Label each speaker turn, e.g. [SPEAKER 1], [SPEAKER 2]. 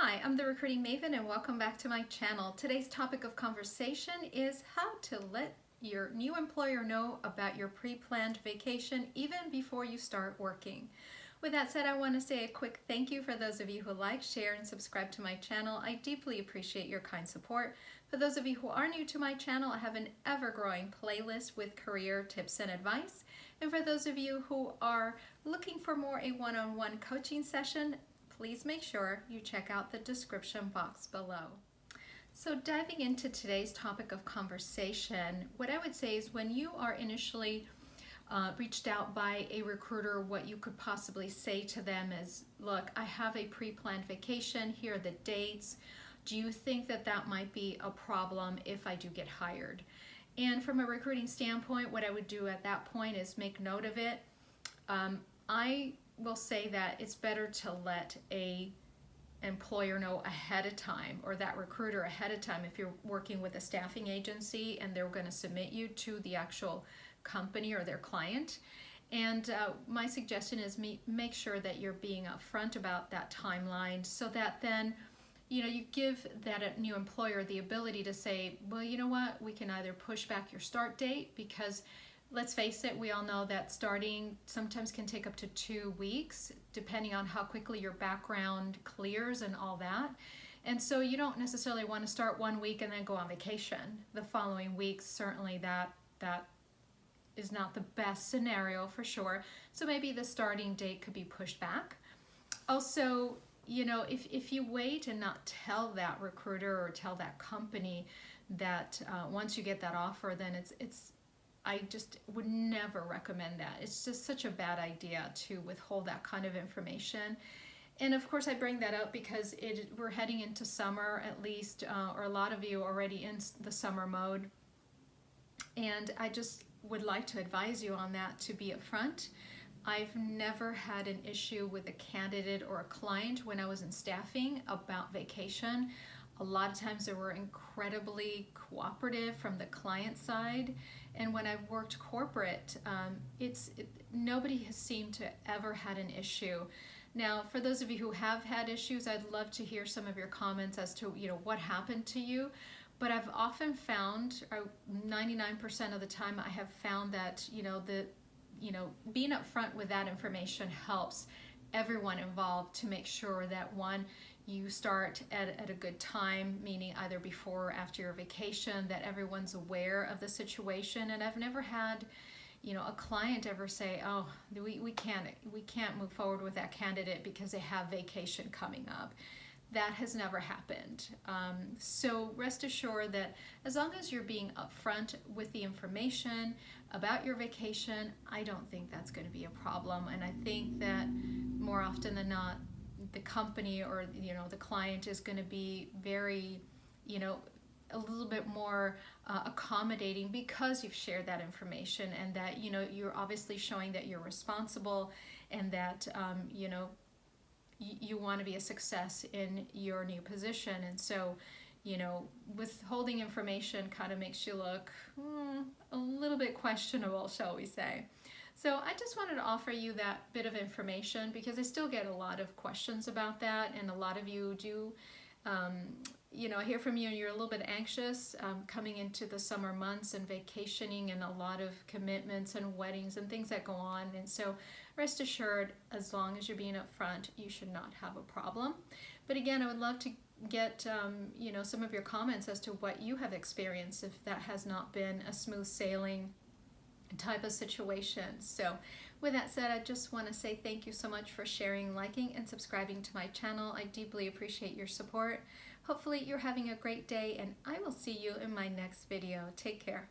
[SPEAKER 1] Hi, I'm the Recruiting Maven and welcome back to my channel. Today's topic of conversation is how to let your new employer know about your pre-planned vacation even before you start working. With that said, I want to say a quick thank you for those of you who like, share, and subscribe to my channel. I deeply appreciate your kind support. For those of you who are new to my channel, I have an ever-growing playlist with career tips and advice. And for those of you who are looking for more a one-on-one coaching session, please make sure you check out the description box below. So diving into today's topic of conversation, what I would say is when you are initially reached out by a recruiter, what you could possibly say to them is, look, I have a pre-planned vacation, here are the dates. Do you think that that might be a problem if I do get hired? And from a recruiting standpoint, what I would do at that point is make note of it. I will say that it's better to let a employer know ahead of time, or that recruiter ahead of time, if you're working with a staffing agency and they're going to submit you to the actual company or their client. And my suggestion is make sure that you're being upfront about that timeline, so that then you give that new employer the ability to say, well, you know what, we can either push back your start date, because let's face it, we all know that starting sometimes can take up to 2 weeks, depending on how quickly your background clears and all that. And so you don't necessarily want to start 1 week and then go on vacation the following week. Certainly that is not the best scenario for sure. So maybe the starting date could be pushed back. Also, if you wait and not tell that recruiter or tell that company that once you get that offer, then I just would never recommend that. It's just such a bad idea to withhold that kind of information. And of course I bring that up because we're heading into summer, at least, or a lot of you are already in the summer mode. And I just would like to advise you on that, to be upfront. I've never had an issue with a candidate or a client when I was in staffing about vacation. A lot of times they were incredibly cooperative from the client side. And when I've worked corporate, nobody has seemed to ever had an issue. Now, for those of you who have had issues, I'd love to hear some of your comments as to what happened to you. But I've often found, 99% of the time, I have found that being upfront with that information helps everyone involved to make sure that, one, you start at a good time, meaning either before or after your vacation, that everyone's aware of the situation. And I've never had a client ever say, oh, we can't move forward with that candidate because they have vacation coming up. That has never happened. So rest assured that as long as you're being upfront with the information about your vacation, I don't think that's going to be a problem. And I think that more often than not, the company or the client is going to be very, a little bit more accommodating, because you've shared that information, and that you're obviously showing that you're responsible, and that you want to be a success in your new position. And so withholding information kind of makes you look a little bit questionable, shall we say. So I just wanted to offer you that bit of information, because I still get a lot of questions about that, and a lot of you do, I hear from you and you're a little bit anxious coming into the summer months and vacationing, and a lot of commitments and weddings and things that go on. And so rest assured, as long as you're being upfront, you should not have a problem. But again, I would love to get some of your comments as to what you have experienced, if that has not been a smooth sailing type of situation. So with that said, I just want to say thank you so much for sharing, liking, and subscribing to my channel. I deeply appreciate your support. Hopefully you're having a great day, and I will see you in my next video. Take care.